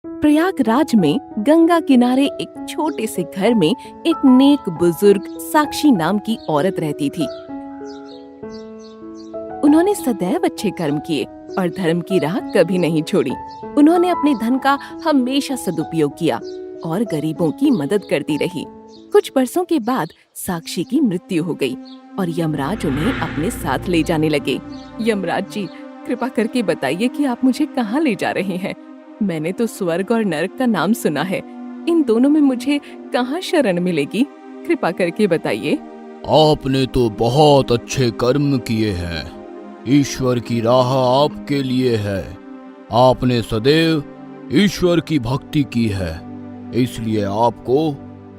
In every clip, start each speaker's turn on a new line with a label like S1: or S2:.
S1: प्रयागराज में गंगा किनारे एक छोटे से घर में एक नेक बुजुर्ग साक्षी नाम की औरत रहती थी। उन्होंने सदैव अच्छे कर्म किए और धर्म की राह कभी नहीं छोड़ी। उन्होंने अपने धन का हमेशा सदुपयोग किया और गरीबों की मदद करती रही। कुछ बरसों के बाद साक्षी की मृत्यु हो गई और यमराज उन्हें अपने साथ ले जाने लगे। यमराज जी, कृपा करके बताइए कि आप मुझे कहाँ ले जा रहे हैं? मैंने तो स्वर्ग और नरक का नाम सुना है, इन दोनों में मुझे कहाँ शरण मिलेगी? कृपा करके बताइए।
S2: आपने तो बहुत अच्छे कर्म किए हैं। ईश्वर की राह आपके लिए है। आपने सदैव ईश्वर की भक्ति की है, इसलिए आपको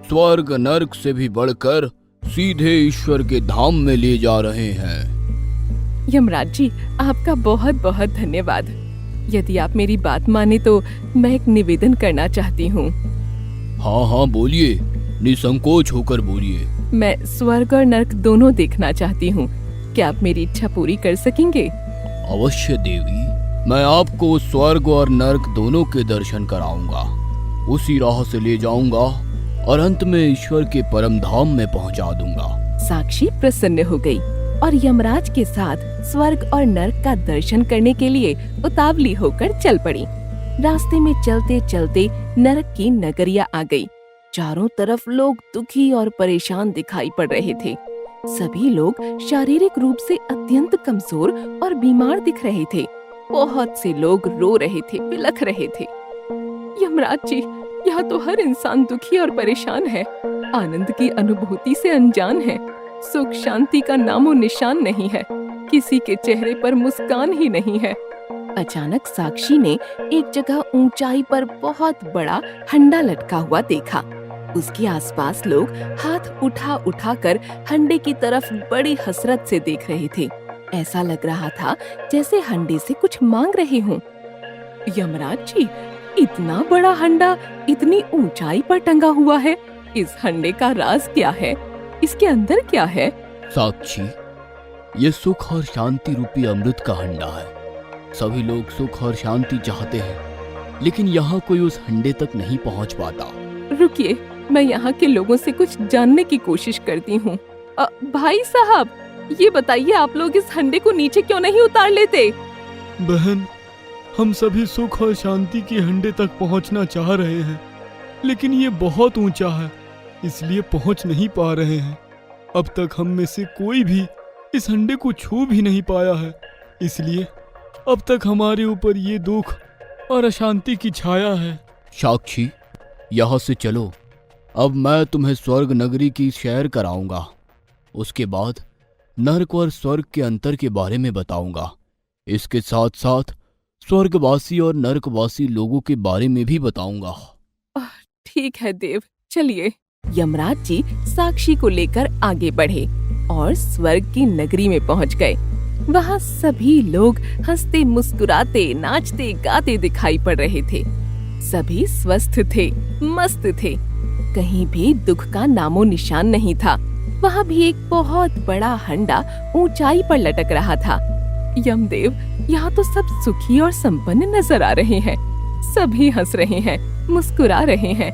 S2: स्वर्ग नरक से भी बढ़कर सीधे ईश्वर के धाम में ले जा रहे हैं।
S1: यमराज जी, आपका बहुत बहुत धन्यवाद। यदि आप मेरी बात माने तो मैं एक निवेदन करना चाहती हूँ।
S2: हाँ हाँ बोलिए, निसंकोच होकर बोलिए।
S1: मैं स्वर्ग और नरक दोनों देखना चाहती हूँ। क्या आप मेरी इच्छा पूरी कर सकेंगे?
S2: अवश्य देवी, मैं आपको स्वर्ग और नरक दोनों के दर्शन कराऊंगा, उसी राह से ले जाऊंगा और अंत में ईश्वर के परम धाम में पहुंचा दूंगा।
S1: साक्षी प्रसन्न हो गई और यमराज के साथ स्वर्ग और नरक का दर्शन करने के लिए उतावली होकर चल पड़ी। रास्ते में चलते चलते नरक की नगरिया आ गई। चारों तरफ लोग दुखी और परेशान दिखाई पड़ रहे थे। सभी लोग शारीरिक रूप से अत्यंत कमजोर और बीमार दिख रहे थे। बहुत से लोग रो रहे थे, बिलख रहे थे। यमराज जी, यहाँ तो हर इंसान दुखी और परेशान है, आनंद की अनुभूति से अनजान है। सुख शांति का नामो निशान नहीं है, किसी के चेहरे पर मुस्कान ही नहीं है। अचानक साक्षी ने एक जगह ऊंचाई पर बहुत बड़ा हंडा लटका हुआ देखा। उसके आसपास लोग हाथ उठा उठा कर हंडे की तरफ बड़ी हसरत से देख रहे थे। ऐसा लग रहा था जैसे हंडे से कुछ मांग रहे हों। यमराज जी, इतना बड़ा हंडा इतनी ऊंचाई पर टंगा हुआ है, इस हंडे का राज क्या है? इसके अंदर क्या है?
S2: साक्षी, ये सुख और शांति रूपी अमृत का हंडा है। सभी लोग सुख और शांति चाहते हैं, लेकिन यहाँ कोई उस हंडे तक नहीं पहुँच पाता।
S1: रुकिए, मैं यहाँ के लोगों से कुछ जानने की कोशिश करती हूँ। भाई साहब, ये बताइए, आप लोग इस हंडे को नीचे क्यों नहीं उतार लेते?
S3: बहन, हम सभी सुख और शांति के हंडे तक पहुँचना चाह रहे हैं, लेकिन ये बहुत ऊंचा है, इसलिए पहुँच नहीं पा रहे हैं। अब तक हम में से कोई भी इस हंडे को छू भी नहीं पाया है, इसलिए अब तक हमारे ऊपर ये दुख और अशांति की छाया है।
S2: साक्षी, यहाँ से चलो, अब मैं तुम्हें स्वर्ग नगरी की सैर कराऊंगा। उसके बाद नरक और स्वर्ग के अंतर के बारे में बताऊंगा। इसके साथ साथ स्वर्गवासी और नरकवासी लोगों के बारे में भी बताऊंगा।
S1: ठीक है देव, चलिए। यमराज जी साक्षी को लेकर आगे बढ़े और स्वर्ग की नगरी में पहुंच गए। वहाँ सभी लोग हंसते मुस्कुराते नाचते गाते दिखाई पड़ रहे थे। सभी स्वस्थ थे, मस्त थे, कहीं भी दुख का नामो निशान नहीं था। वहाँ भी एक बहुत बड़ा हंडा ऊंचाई पर लटक रहा था। यमदेव, यहाँ तो सब सुखी और संपन्न नजर आ रहे हैं। सभी हंस रहे हैं, मुस्कुरा रहे हैं।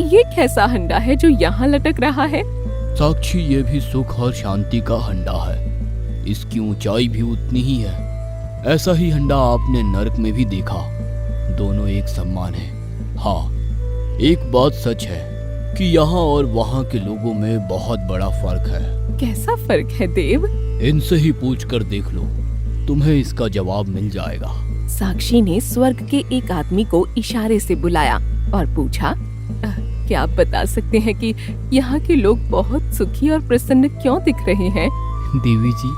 S1: ये कैसा हंडा है जो यहाँ लटक रहा है?
S2: साक्षी, ये भी सुख और शांति का हंडा है। इसकी ऊंचाई भी उतनी ही है। ऐसा ही हंडा आपने नरक में भी देखा। दोनों एक समान है। हाँ, एक बात सच है कि यहाँ और वहाँ के लोगों में बहुत बड़ा फर्क है।
S1: कैसा फर्क है देव?
S2: इनसे ही पूछ कर देख लो, तुम्हें इसका जवाब मिल जाएगा।
S1: साक्षी ने स्वर्ग के एक आदमी को इशारे से बुलाया और पूछा, क्या आप बता सकते हैं कि यहाँ के लोग बहुत सुखी और प्रसन्न क्यों दिख रहे हैं?
S4: देवी जी,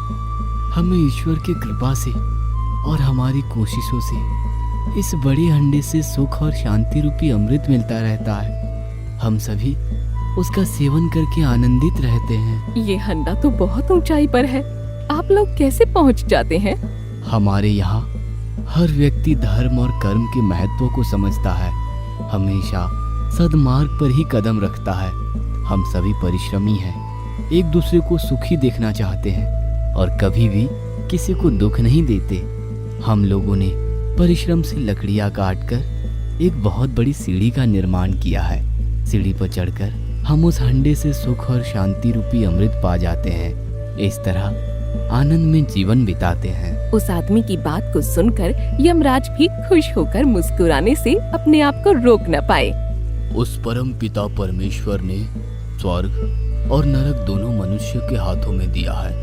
S4: हमें ईश्वर की कृपा से और हमारी कोशिशों से इस बड़े हंडे से सुख और शांति रूपी अमृत मिलता रहता है। हम सभी उसका सेवन करके आनंदित रहते हैं।
S1: ये हंडा तो बहुत ऊंचाई पर है, आप लोग कैसे पहुँच जाते हैं?
S4: हमारे यहाँ हर व्यक्ति धर्म और कर्म के महत्व को समझता है, हमेशा सद्मार्ग पर ही कदम रखता है। हम सभी परिश्रमी हैं, एक दूसरे को सुखी देखना चाहते हैं और कभी भी किसी को दुख नहीं देते। हम लोगों ने परिश्रम से लकड़ियां काटकर एक बहुत बड़ी सीढ़ी का निर्माण किया है। सीढ़ी पर चढ़कर हम उस हंडे से सुख और शांति रूपी अमृत पा जाते हैं। इस तरह आनंद में जीवन बिताते हैं।
S1: उस आदमी की बात को सुनकर यमराज भी खुश होकर मुस्कुराने से अपने आप को रोक न पाए।
S2: उस परम पिता परमेश्वर ने स्वर्ग और नरक दोनों मनुष्य के हाथों में दिया है।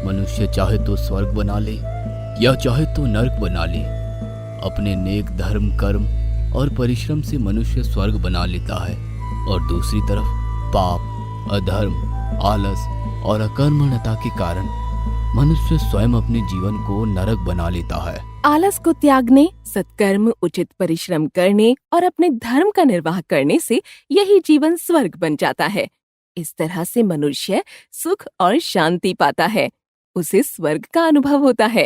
S2: मनुष्य चाहे तो स्वर्ग बना ले या चाहे तो नरक बना ले। अपने नेक धर्म, कर्म और परिश्रम से मनुष्य स्वर्ग बना लेता है और दूसरी तरफ पाप, अधर्म, आलस और अकर्मण्यता के कारण मनुष्य स्वयं अपने जीवन को नरक बना लेता है।
S1: आलस को त्यागने, सत्कर्म, उचित परिश्रम करने और अपने धर्म का निर्वाह करने से यही जीवन स्वर्ग बन जाता है। इस तरह से मनुष्य सुख और शांति पाता है। उसे स्वर्ग का अनुभव होता है।